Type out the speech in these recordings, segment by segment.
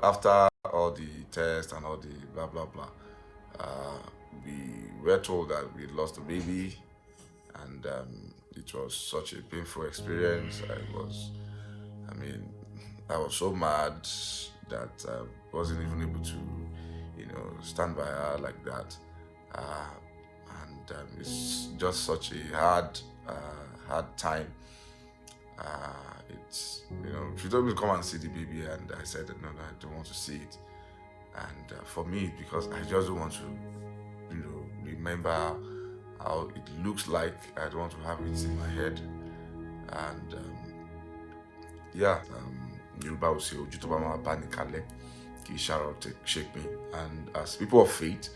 after all the tests and all the blah blah blah, we were told that we lost a baby, and it was such a painful experience. I was so mad that I wasn't even able to, stand by her like that. Uh, and it's just such a hard time. She told me to come and see the baby, and I said, no, I don't want to see it. And for me, because I just don't want to, remember how it looks like. I don't want to have it in my head. And Yoruba will say, "Ojú tó bá máa bá ní kalẹ̀, kì í ṣàrọ̀ shake me." And as people of faith,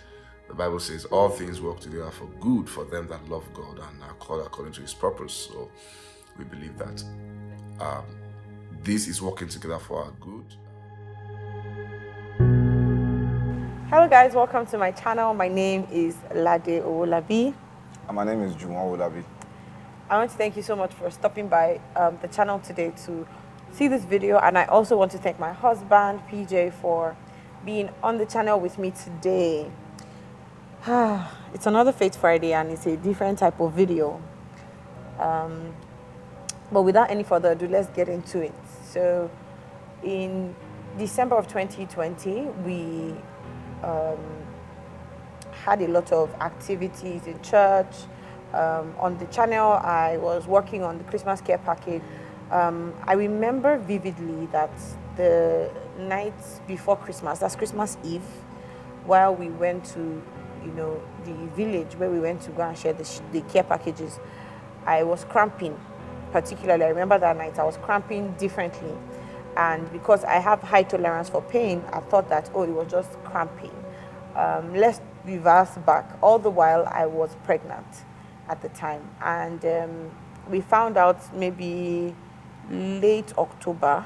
the Bible says all things work together for good for them that love God and are called according to His purpose. So we believe that this is working together for our good. Hello guys, welcome to my channel. My name is Lade Owolabi. And my name is Juwon Owolabi. I want to thank you so much for stopping by the channel today to see this video, and I also want to thank my husband PJ for being on the channel with me today. It's another Faith Friday and it's a different type of video, but without any further ado, let's get into it. So in December of 2020 we had a lot of activities in church. On the channel I was working on the Christmas care package. I remember vividly that the night before Christmas, that's Christmas Eve, while we went to the village where we went to go and share the care packages, I was cramping. Particularly, I remember that night I was cramping differently, and because I have high tolerance for pain, I thought that, it was just cramping. Let's reverse back. All the while I was pregnant at the time, and we found out maybe late October,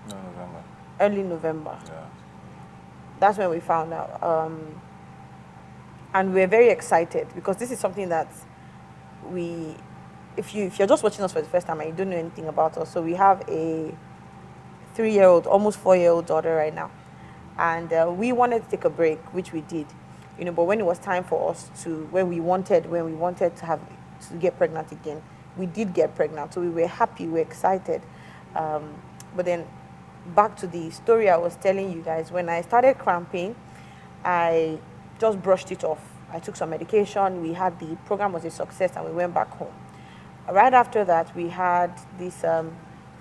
November. Early November. Yeah. That's when we found out, and we were very excited because this is something that if you're just watching us for the first time and you don't know anything about us, so we have a 3-year-old, almost 4-year-old daughter right now, and we wanted to take a break, which we did, but when it was time for us to, when we wanted to get pregnant again, we did get pregnant. So we were happy, we were excited, but then back to the story I was telling you guys. When I started cramping, I just brushed it off. I took some medication. The program was a success, and we went back home. Right after that, we had this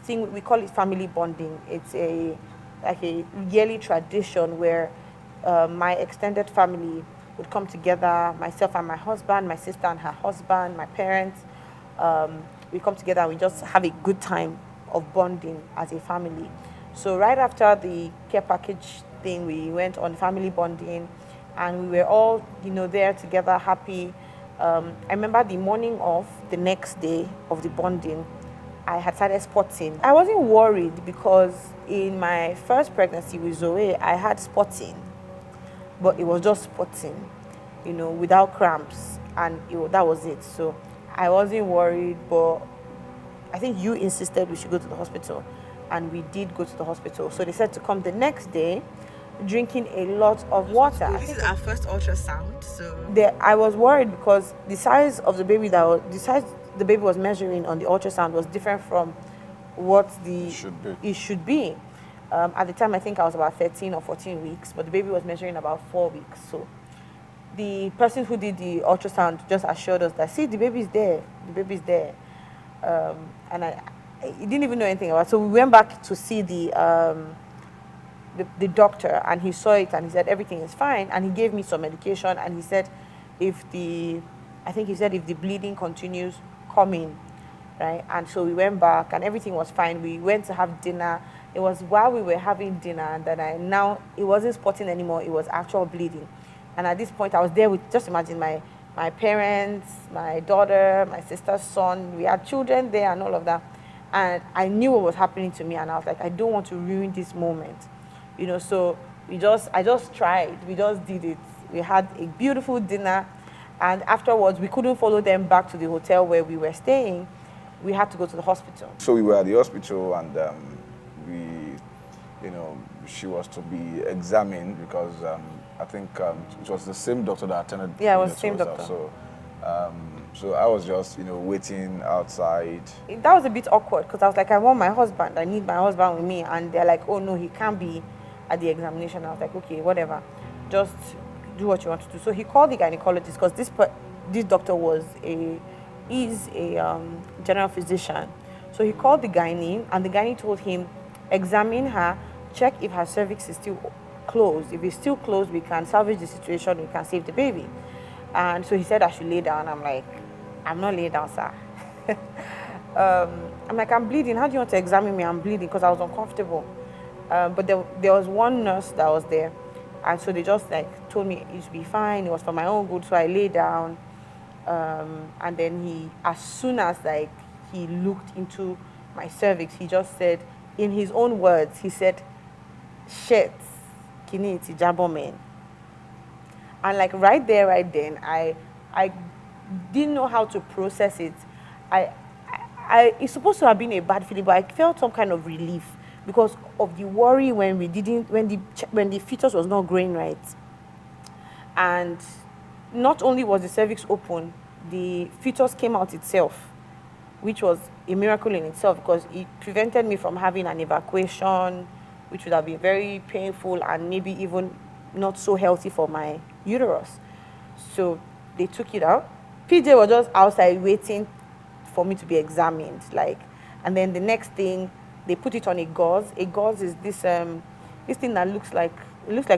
thing, we call it family bonding. It's like a yearly tradition where my extended family would come together, myself and my husband, my sister and her husband, my parents. We come together and we just have a good time of bonding as a family. So right after the care package thing, we went on family bonding, and we were all there together, happy. I remember the morning of the next day of the bonding, I had started spotting. I wasn't worried because in my first pregnancy with Zoe, I had spotting, but it was just spotting, without cramps, and that was it. So I wasn't worried, but I think you insisted we should go to the hospital, and we did go to the hospital. So they said to come the next day, drinking a lot of water. This is our first ultrasound, so I was worried because the size of the baby the baby was measuring on the ultrasound was different from what it should be. At the time, I think I was about 13 or 14 weeks, but the baby was measuring about 4 weeks. So the person who did the ultrasound just assured us that, see, the baby's there, and he didn't even know anything about it. So we went back to see the doctor, and he saw it and he said everything is fine, and he gave me some medication, and he said if the bleeding continues, come in, right? And so we went back and everything was fine. We went to have dinner. It was while we were having dinner that it wasn't spotting anymore, it was actual bleeding. And at this point I was there with, just imagine, my parents, my daughter, my sister's son. We had children there and all of that, and I knew what was happening to me, and I was like, I don't want to ruin this moment. So I just tried. We just did it. We had a beautiful dinner, and afterwards we couldn't follow them back to the hotel where we were staying. We had to go to the hospital. So we were at the hospital, and she was to be examined because I think it was the same doctor that attended. Yeah, it was the same to us. doctor. So I was just waiting outside. That was a bit awkward because I was like, I want my husband. I need my husband with me. And they're like, oh no, he can't be at the examination. I was like, okay, whatever. Just do what you want to do. So he called the gynecologist because this doctor is a general physician. So he called the gynae and the gynae told him, examine her, check if her cervix is still closed. If it's still closed, we can salvage the situation, we can save the baby. And so he said I should lay down. I'm like, I'm not laying down, sir. I'm like, I'm bleeding. How do you want to examine me? I'm bleeding because I was uncomfortable. But there was one nurse that was there. And so they just like told me it should be fine. It was for my own good. So I lay down. And then as soon as like he looked into my cervix, he just said, in his own words, he said, shit, kini iti jabomen. And like right there, right then, I didn't know how to process it. It's supposed to have been a bad feeling, but I felt some kind of relief because of the worry when the fetus was not growing right. And not only was the cervix open, the fetus came out itself, which was a miracle in itself because it prevented me from having an evacuation, which would have been very painful and maybe even not so healthy for my uterus. So they took it out. PJ was just outside waiting for me to be examined. And then the next thing, they put it on a gauze. A gauze is this thing that looks like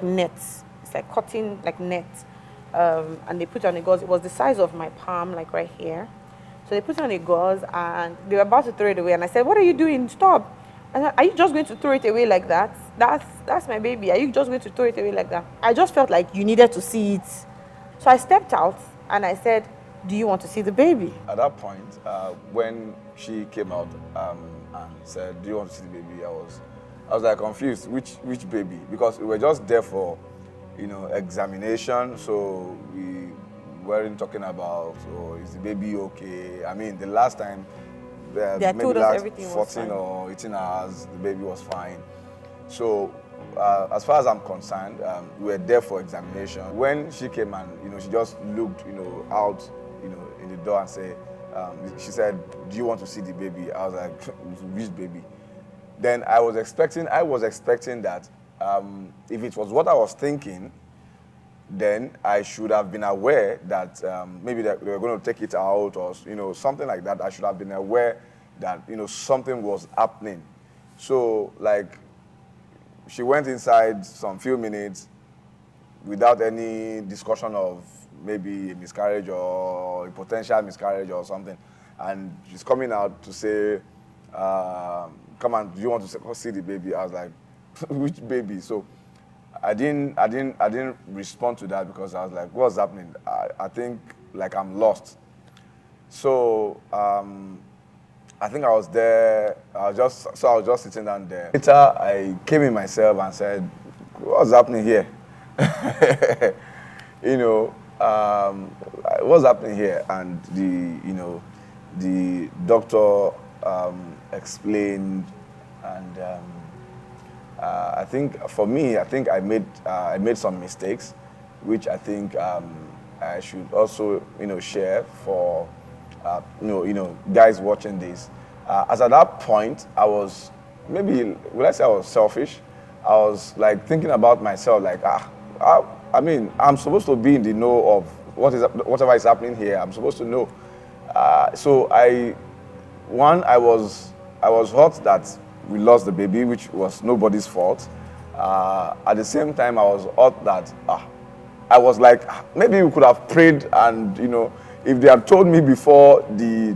nets. It's like cotton, like net. And they put it on a gauze. It was the size of my palm, like right here. So they put it on a gauze and they were about to throw it away. And I said, what are you doing? Stop. And are you just going to throw it away like that? That's my baby. Are you just going to throw it away like that? I just felt like you needed to see it. So I stepped out and I said, do you want to see the baby? At that point, when she came out and said, do you want to see the baby? I was like confused. Which baby? Because we were just there for, examination. So we weren't talking about, is the baby okay? I mean, the last time, maybe told us last everything was 14 fine. or 18 hours, the baby was fine. So as far as I'm concerned, we were there for examination. When she came and, she just looked, out, in the door and said, she said, do you want to see the baby? I was like, which baby? Then I was expecting that if it was what I was thinking, then I should have been aware that maybe they were going to take it out or, something like that. I should have been aware that, something was happening. So, she went inside some few minutes without any discussion of maybe a miscarriage or a potential miscarriage or something. And she's coming out to say, come on, do you want to see the baby? I was like, which baby? So I didn't respond to that because I was like, what's happening? I think like I'm lost. So I think I was there. I was just sitting down there. Later, I came in myself and said, what's happening here? What's happening here? And the doctor explained, and I think for me, I made some mistakes, which I think I should also share for guys watching this. As at that point, I was would I say I was selfish? I was like thinking about myself, like I mean, I'm supposed to be in the know of whatever is happening here. I'm supposed to know. So I was hurt that we lost the baby, which was nobody's fault. At the same time, I was hurt that I was like, maybe we could have prayed, and if they had told me before the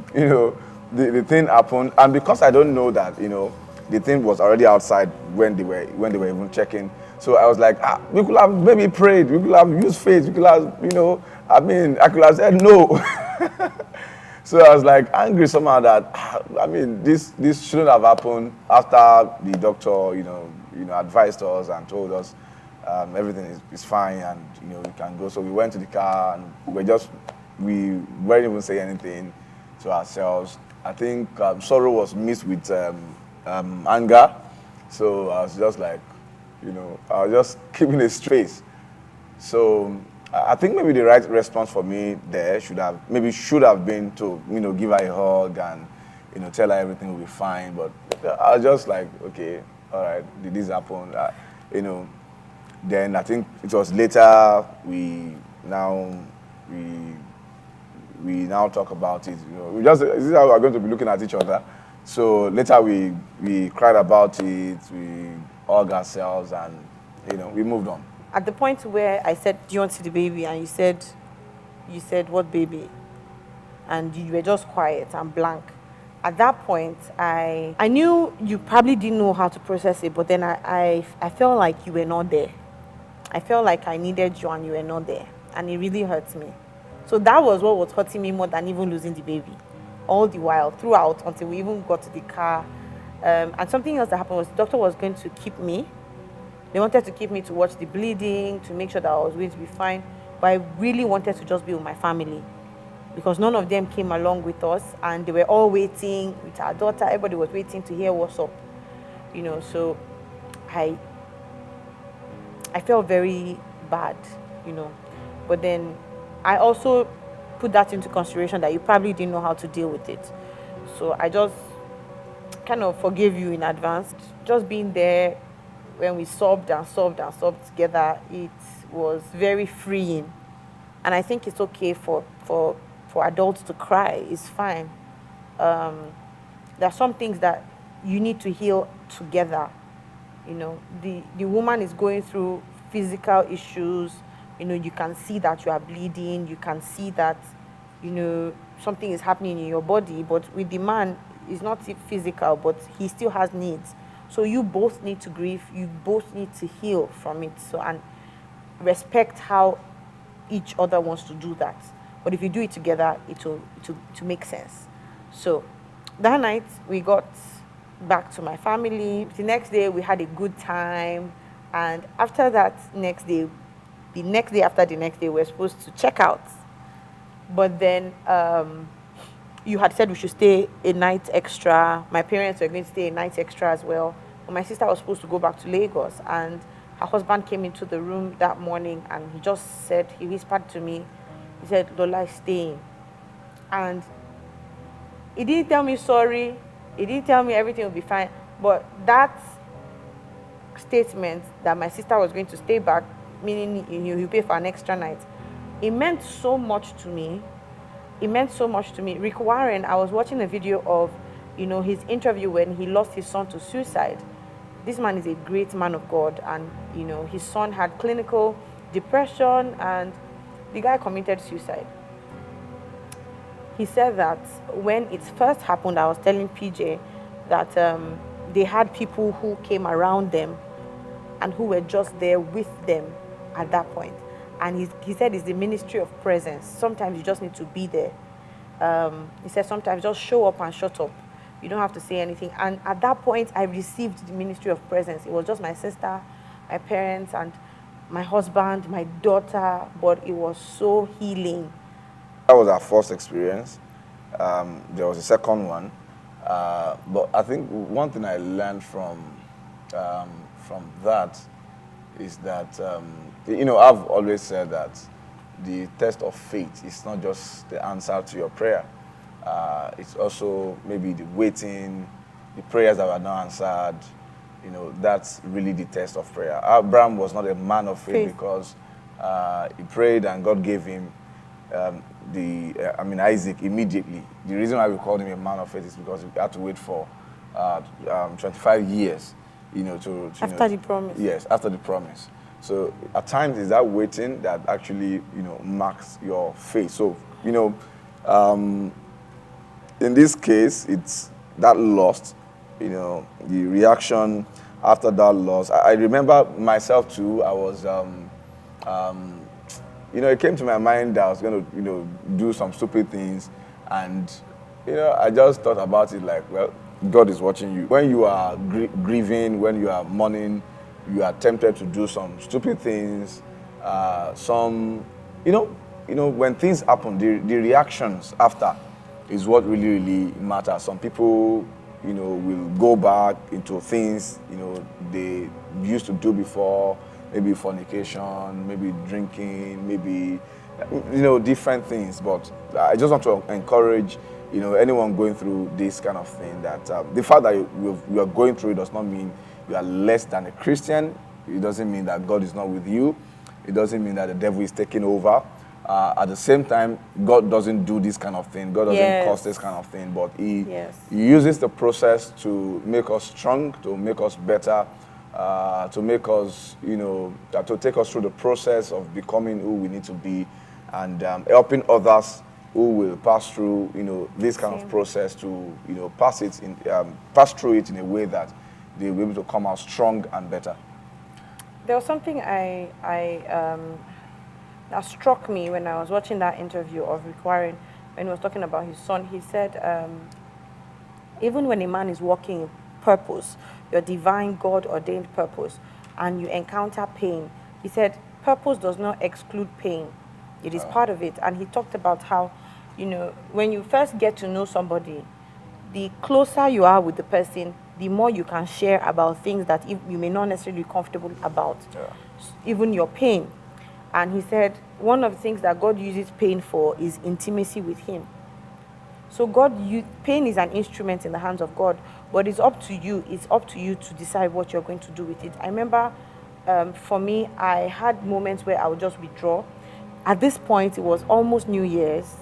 thing happened, and because I don't know that the thing was already outside when they were even checking. So I was like, we could have maybe prayed, we could have used faith, we could have I could have said no. So I was like angry somehow that this shouldn't have happened. After the doctor advised us and told us everything is fine and we can go. So we went to the car and we weren't even saying anything to ourselves. I think sorrow was mixed with anger, So I was just like, I was just keeping a straight face. So I think maybe the right response for me there should have been to, give her a hug and, tell her everything will be fine. But I was just like, okay, all right, did this happen? Then I think it was later we now talk about it. This is how we're going to be looking at each other. So later we cried about it, we hugged ourselves, and we moved on. At the point where I said, "Do you want to see the baby?" and you said, "What baby?" and you were just quiet and blank. At that point, I knew you probably didn't know how to process it, but then I felt like you were not there. I felt like I needed you and you were not there, and it really hurts me. So that was what was hurting me more than even losing the baby. All the while, throughout, until we even got to the car. And something else that happened was the doctor was going to keep me. They wanted to keep me to watch the bleeding, to make sure that I was going to be fine. But I really wanted to just be with my family, because none of them came along with us, and they were all waiting with our daughter. Everybody was waiting to hear what's up. So I felt very bad, But then I also put that into consideration that you probably didn't know how to deal with it. So I just kind of forgave you in advance. Just being there when we sobbed and sobbed and sobbed together, it was very freeing. And I think it's okay for adults to cry. It's fine. There are some things that you need to heal together. The woman is going through physical issues. You can see that you are bleeding. You can see that, something is happening in your body. But with the man, it's not physical, but he still has needs. So you both need to grieve. You both need to heal from it. So, and respect how each other wants to do that. But if you do it together, it will make sense. So that night we got back to my family. The next day we had a good time, and after that the next day after the next day we were supposed to check out. But then you had said we should stay a night extra. My parents were going to stay a night extra as well. But my sister was supposed to go back to Lagos, and her husband came into the room that morning and he just said, he whispered to me, he said, "Lola is staying." And he didn't tell me sorry. He didn't tell me everything will be fine. But that statement that my sister was going to stay back, meaning you pay for an extra night, it meant so much to me. It meant so much to me. Rick Warren, I was watching a video of, his interview when he lost his son to suicide. This man is a great man of God, and, his son had clinical depression, and the guy committed suicide. He said that when it first happened, I was telling PJ that they had people who came around them and who were just there with them at that point. And he said it's the ministry of presence. Sometimes you just need to be there. He said sometimes just show up and shut up. You don't have to say anything. And at that point, I received the ministry of presence. It was just my sister, my parents, and my husband, my daughter, but it was so healing. That was our first experience. There was a second one. But I think one thing I learned from that is that, I've always said that the test of faith is not just the answer to your prayer. It's also maybe the waiting, the prayers that were not answered. That's really the test of prayer. Abraham was not a man of faith because he prayed and God gave him Isaac immediately. The reason why we called him a man of faith is because he had to wait for 25 years, after the promise. Yes, after the promise. So at times it's that waiting that actually, marks your faith. So, in this case, it's that loss, the reaction after that loss. I remember myself too. I was, it came to my mind that I was going to, do some stupid things. And, I just thought about it like, well, God is watching you. When you are grieving, when you are mourning, you are tempted to do some stupid things. When things happen, the reactions after is what really, really matters. Some people, will go back into things, they used to do before, maybe fornication, maybe drinking, maybe, different things. But I just want to encourage, anyone going through this kind of thing, that the fact that you are going through it does not mean you are less than a Christian. It doesn't mean that God is not with you. It doesn't mean that the devil is taking over. At the same time, God doesn't do this kind of thing. God doesn't cause this kind of thing, but He uses the process to make us strong, to make us better, to make us, to take us through the process of becoming who we need to be, and helping others who will pass through, this kind of process to, pass through it in a way that they will be able to come out strong and better. There was something that struck me when I was watching that interview of Rick Warren, when he was talking about his son. He said, even when a man is walking in purpose, your divine God-ordained purpose, and you encounter pain, he said, purpose does not exclude pain. It is part of it. And he talked about how, when you first get to know somebody, the closer you are with the person, the more you can share about things that you may not necessarily be comfortable about, even your pain. And he said, one of the things that God uses pain for is intimacy with Him. So pain is an instrument in the hands of God, but it's up to you. It's up to you to decide what you're going to do with it. I remember, for me, I had moments where I would just withdraw. At this point, it was almost New Year's.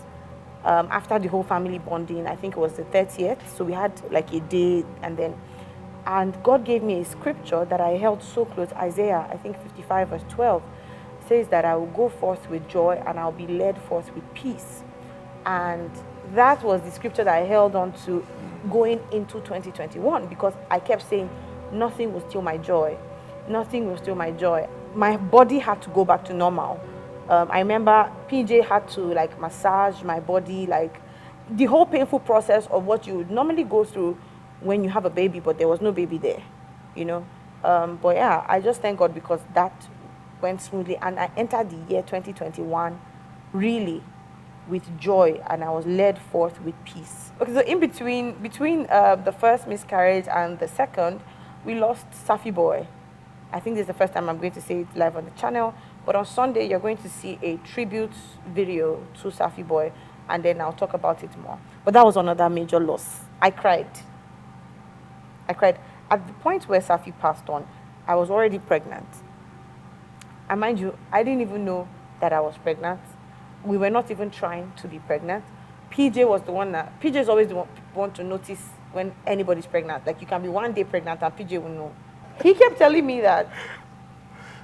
After the whole family bonding, I think it was the 30th. So we had like a day, and God gave me a scripture that I held so close. Isaiah, I think 55 verse 12. Says that I will go forth with joy and I'll be led forth with peace. And that was the scripture that I held on to going into 2021, because I kept saying, nothing will steal my joy. Nothing will steal my joy. My body had to go back to normal. I remember PJ had to massage my body, the whole painful process of what you would normally go through when you have a baby, but there was no baby there, But yeah, I just thank God because that went smoothly, and I entered the year 2021 really with joy, and I was led forth with peace. Okay, so in between the first miscarriage and the second, we lost Safi Boy. I think this is the first time I'm going to say it live on the channel, but on Sunday you're going to see a tribute video to Safi Boy, and then I'll talk about it more. But that was another major loss. I cried. At the point where Safi passed on, I was already pregnant. And mind you, I didn't even know that I was pregnant. We were not even trying to be pregnant. PJ was the one PJ is always the one to notice when anybody's pregnant. Like, you can be one day pregnant and PJ will know. He kept telling me that,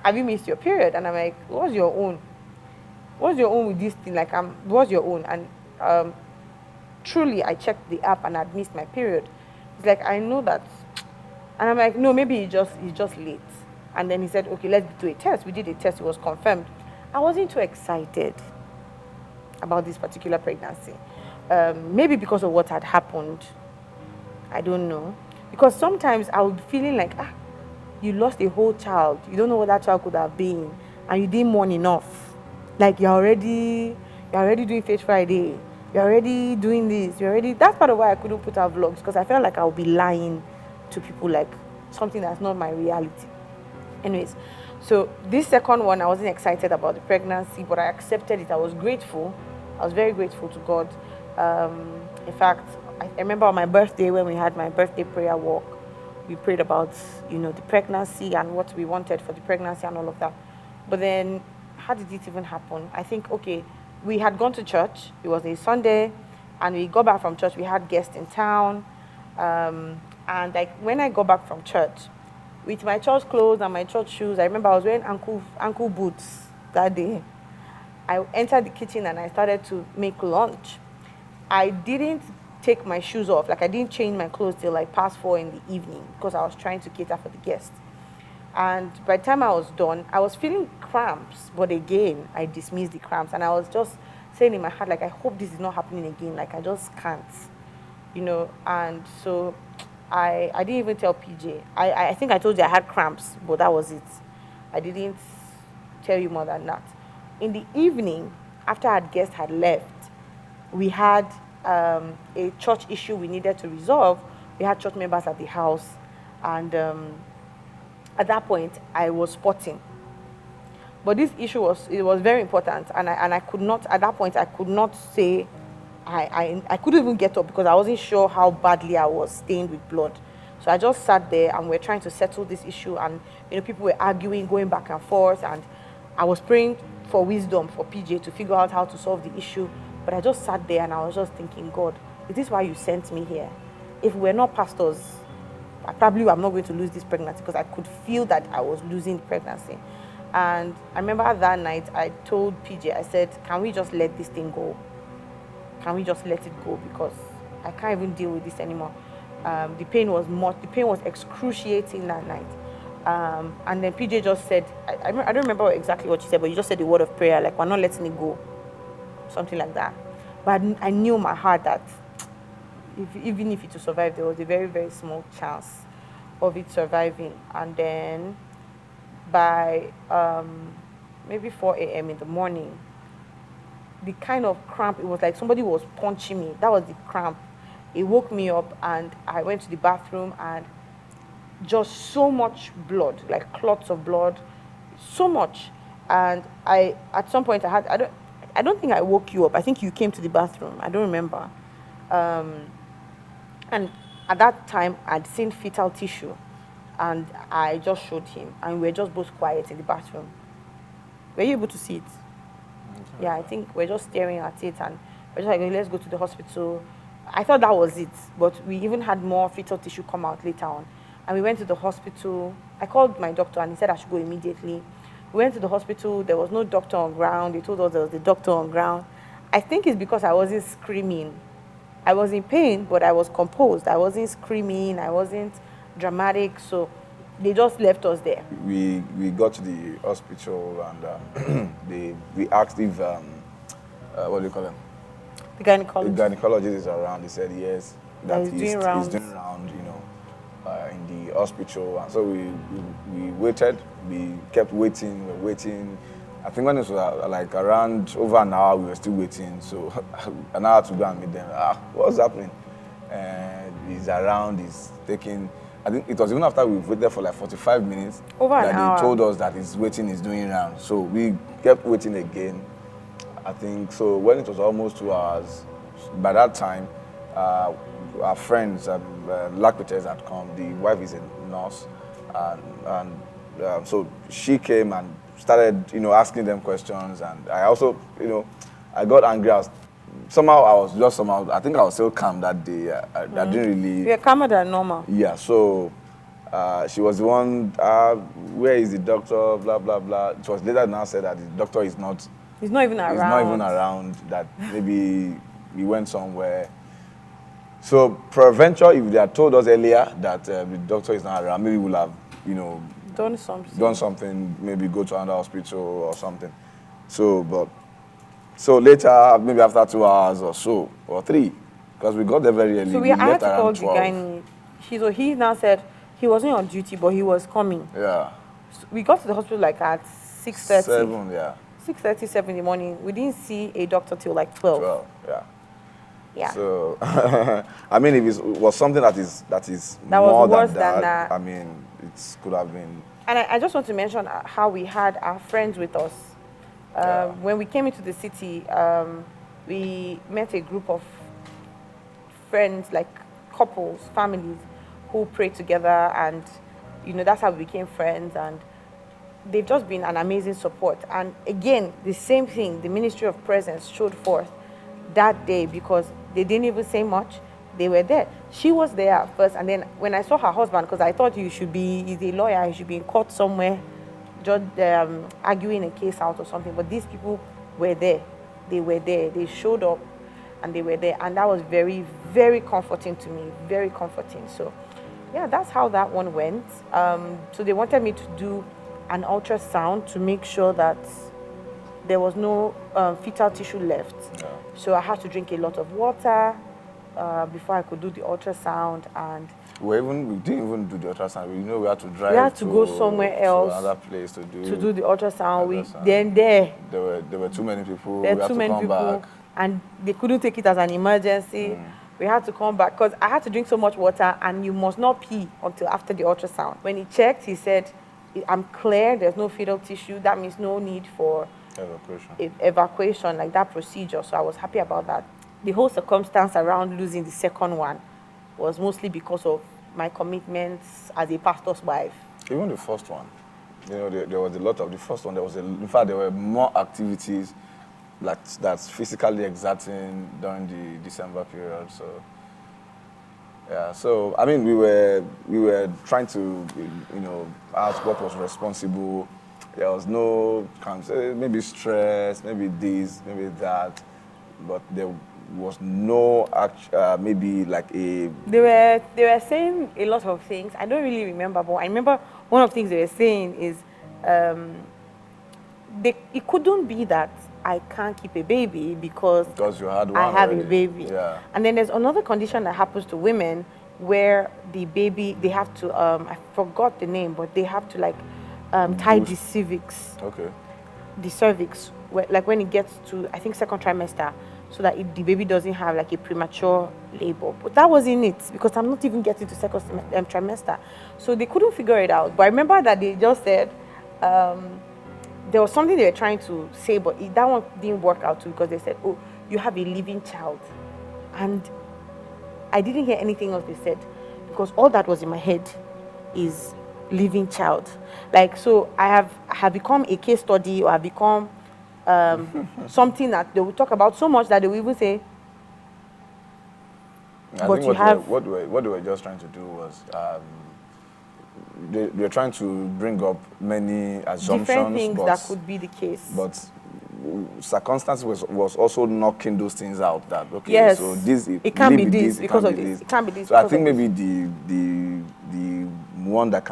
have you missed your period? And I'm like, what's your own? What's your own with this thing? What's your own? And truly, I checked the app and I'd missed my period. It's like, I know that. And I'm like, no, maybe he's just late. And then he said, okay, let's do a test. We did a test, it was confirmed. I wasn't too excited about this particular pregnancy. Maybe because of what had happened. I don't know. Because sometimes I would be feeling like, you lost a whole child. You don't know what that child could have been. And you didn't mourn enough. Like, you're already doing Faith Friday. You're already doing this. That's part of why I couldn't put out vlogs, because I felt like I would be lying to people, like something that's not my reality. Anyways, so this second one, I wasn't excited about the pregnancy, but I accepted it. I was grateful. I was very grateful to God. In fact, I remember on my birthday, when we had my birthday prayer walk, we prayed about, the pregnancy and what we wanted for the pregnancy and all of that. But then, how did it even happen? I think, okay, we had gone to church. It was a Sunday, and we got back from church. We had guests in town. And when I got back from church, with my church clothes and my church shoes, I remember I was wearing ankle boots that day. I entered the kitchen and I started to make lunch. I didn't take my shoes off. I didn't change my clothes till past 4 in the evening, because I was trying to cater for the guests. And by the time I was done, I was feeling cramps. But again, I dismissed the cramps. And I was just saying in my heart, I hope this is not happening again. I just can't, And so I didn't even tell PJ. I think I told you I had cramps, but that was it. I didn't tell you more than that. In the evening, after our guest had left, we had a church issue we needed to resolve, We had church members at the house. And at that point, I was spotting. But this issue was very important, and I could not, at that point, I could not say, I couldn't even get up because I wasn't sure how badly I was stained with blood. So I just sat there and we're trying to settle this issue, and people were arguing, going back and forth, and I was praying for wisdom for PJ to figure out how to solve the issue. But I just sat there and I was just thinking, God, is this why you sent me here? If we're not pastors, I'm not going to lose this pregnancy, because I could feel that I was losing the pregnancy. And I remember that night I told PJ, I said, can we just let this thing go? Can we just let it go? Because I can't even deal with this anymore. The pain was excruciating that night. And then PJ just said, I don't remember exactly what she said, but you just said the word of prayer, like, we're not letting it go. Something like that. But I knew in my heart that even if it would survive, there was a very, very small chance of it surviving. And then by maybe 4 a.m. in the morning, the kind of cramp, it was like somebody was punching me. That was the cramp. It woke me up, and I went to the bathroom, and just so much blood, like clots of blood, so much. And at some point I don't think I woke you up. I think you came to the bathroom. I don't remember. And at that time, I'd seen fetal tissue, and I just showed him, and we were just both quiet in the bathroom. Were you able to see it? Okay. Yeah, I think we're just staring at it, and we're just like, let's go to the hospital. I thought that was it, but we even had more fetal tissue come out later on. And we went to the hospital. I called my doctor, and he said I should go immediately. We went to the hospital. There was no doctor on ground. They told us there was the doctor on ground. I think it's because I wasn't screaming. I was in pain, but I was composed. I wasn't screaming. I wasn't dramatic. So they just left us there. We got to the hospital, and we asked if, what do you call them? The gynecologist. The gynecologist is around. He said yes, that he's doing round, in the hospital. And so we waited. We kept waiting. We were waiting. I think when it was like around over an hour, we were still waiting. So an hour to go and meet them. What's happening? And he's around. He's taking. I think it was even after we waited for like 45 minutes that they told us that he's waiting. He's doing round. So we kept waiting again. I think so. When it was almost 2 hours, by that time, our friends, Lakwites had come. The wife is a nurse, and so she came and started, asking them questions. And I also, I got angry. I think I was still calm that day. I didn't really. You're calmer than normal. Yeah. So she was the one. Where is the doctor? Blah blah blah. It was later now said that the doctor is not. He's not even around. He's not even around. That maybe he went somewhere. So, peradventure, if they had told us earlier that the doctor is not around, maybe we'll have, done something. Maybe go to another hospital or something. So later, maybe after 2 hours or so, or 3, because we got there very early. So we had to call the guy. He now said he wasn't on duty, but he was coming. Yeah. So we got to the hospital like at 6:30. 7, yeah. 6:30, 7 in the morning. We didn't see a doctor till like 12. 12, yeah. Yeah. So, I mean, if it was something that is more than that, I mean, it could have been. And I just want to mention how we had our friends with us. When we came into the city, we met a group of friends, like couples, families, who prayed together, and that's how we became friends. And they've just been an amazing support. And again, the same thing, the ministry of presence showed forth that day, because they didn't even say much. They were there. She was there at first, and then when I saw her husband, because I thought he's a lawyer, he should be in court somewhere, just arguing a case out or something. But these people were there. They were there. They showed up, and they were there, and that was very, very comforting to me. Very comforting. So, yeah, that's how that one went. So they wanted me to do an ultrasound to make sure that there was no fetal tissue left. Yeah. So I had to drink a lot of water before I could do the ultrasound. And we didn't even do the ultrasound. We had to drive. We had to go somewhere else, to another place to do the ultrasound. There were too many people. There were too many people, back. And they couldn't take it as an emergency. We had to come back because I had to drink so much water, and you must not pee until after the ultrasound. When he checked, he said, I'm clear, there's no fetal tissue. That means no need for evacuation, like that procedure. So I was happy about that. The whole circumstance around losing the second one was mostly because of my commitments as a pastor's wife. Even the first one, you know, there was a lot of the first one. In fact, there were more activities that's physically exerting during the December period. So, yeah. So I mean, we were trying to, you know, ask what was responsible. There was no maybe stress, maybe this, maybe that, but there was no maybe like a. They were saying a lot of things. I don't really remember, but I remember one of the things they were saying is, it couldn't be that I can't keep a baby because you had one I have already. a baby. Yeah. And then there's another condition that happens to women where the baby, they have to, I forgot the name, but they have to like tie the cervix. Okay. The cervix, like when it gets to, I think, second trimester, so that the baby doesn't have like a premature labor. But that wasn't it, because I'm not even getting to second trimester. So they couldn't figure it out. But I remember that they just said, there was something they were trying to say, but that one didn't work out too, because they said, oh, you have a living child. And I didn't hear anything else they said, because all that was in my head is living child. Like, so I have become a case study, or I've become something that they will talk about so much that they will even say, I think what they were just trying to do was they were trying to bring up many assumptions. Different things that could be the case. But circumstance was also knocking those things out. That okay, yes, so this it can't be this because of this. It can't be this. So I think maybe the one that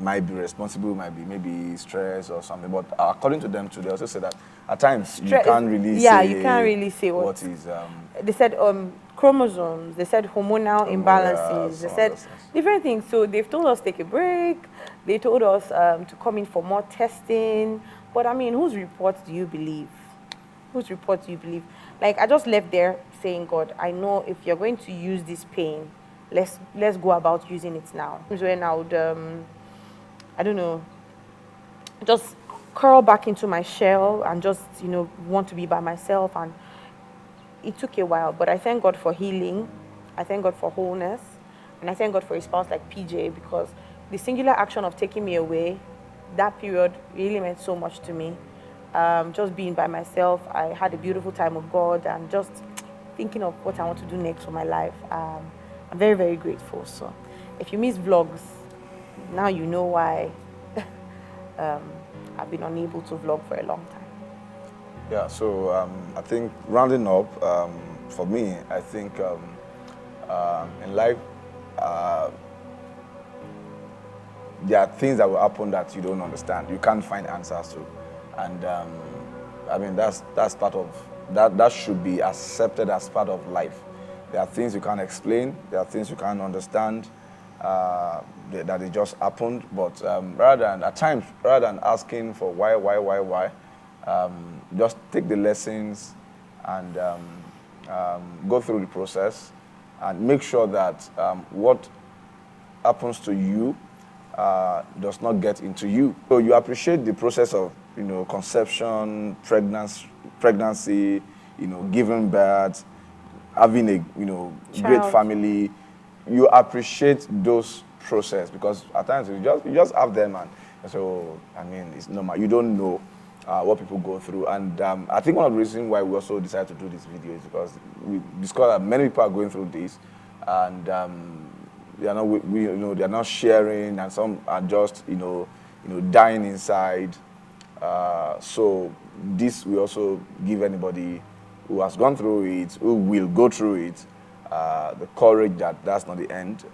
might be responsible might be maybe stress or something. But according to them too, they also said that at times you can't really say what is. They said chromosomes. They said hormonal imbalances. They said different things. So they've told us take a break. They told us to come in for more testing. But I mean, whose report do you believe? Whose report do you believe? Like, I just left there saying, God, I know if you're going to use this pain, let's go about using it now. When I would, I don't know, just curl back into my shell and just, you know, want to be by myself. And it took a while, but I thank God for healing. I thank God for wholeness. And I thank God for a spouse like PJ, because the singular action of taking me away, that period really meant so much to me. Just being by myself, I had a beautiful time with God, and just thinking of what I want to do next for my life. I'm very, very grateful. So if you miss vlogs, now you know why I've been unable to vlog for a long time. Yeah, so I think rounding up, for me, I think in life, there are things that will happen that you don't understand. You can't find answers to. And I mean, that's part of, that should be accepted as part of life. There are things you can't explain. There are things you can't understand, that they just happened. But at times, rather than asking for why, just take the lessons and go through the process and make sure that what happens to you does not get into you. So you appreciate the process of, you know, conception, pregnancy, you know, giving birth, having a, you know, great family. You appreciate those process, because at times you just have them, and so I mean, it's normal. You don't know what people go through, and I think one of the reasons why we also decided to do this video is because we discovered that many people are going through this, and they are not, you know, they are not sharing, and some are just, you know, dying inside. So this will also give anybody who has gone through it, who will go through it, the courage that that's not the end.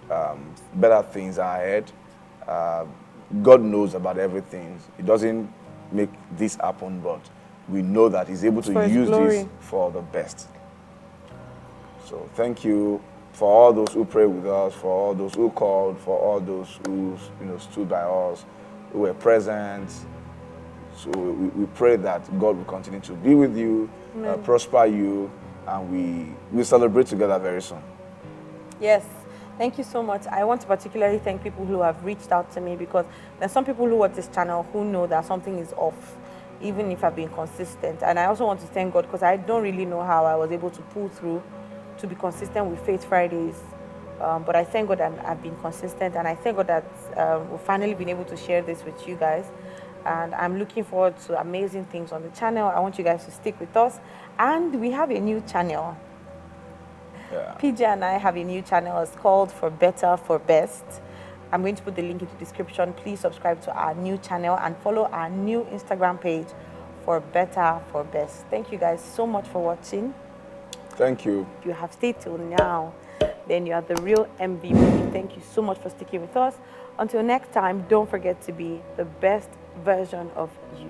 Better things are ahead. God knows about everything. He doesn't make this happen, but we know that He's able to use this for the best. So thank you for all those who prayed with us, for all those who called, for all those who, you know, stood by us, who were present. So we pray that God will continue to be with you, prosper you, and we celebrate together very soon. Yes, thank you so much. I want to particularly thank people who have reached out to me, because there's some people who watch this channel who know that something is off, even if I've been consistent. And I also want to thank God, because I don't really know how I was able to pull through to be consistent with Faith Fridays. But I thank God that I've been consistent, and I thank God that we've finally been able to share this with you guys. And I'm looking forward to amazing things on the channel. I want you guys to stick with us. And we have a new channel. Yeah. PJ and I have a new channel. It's called For Better for Best. I'm going to put the link in the description. Please subscribe to our new channel and follow our new Instagram page, For Better for Best. Thank you guys so much for watching. Thank you. If you have stayed till now, then you are the real MVP. Thank you so much for sticking with us. Until next time, don't forget to be the best version of you.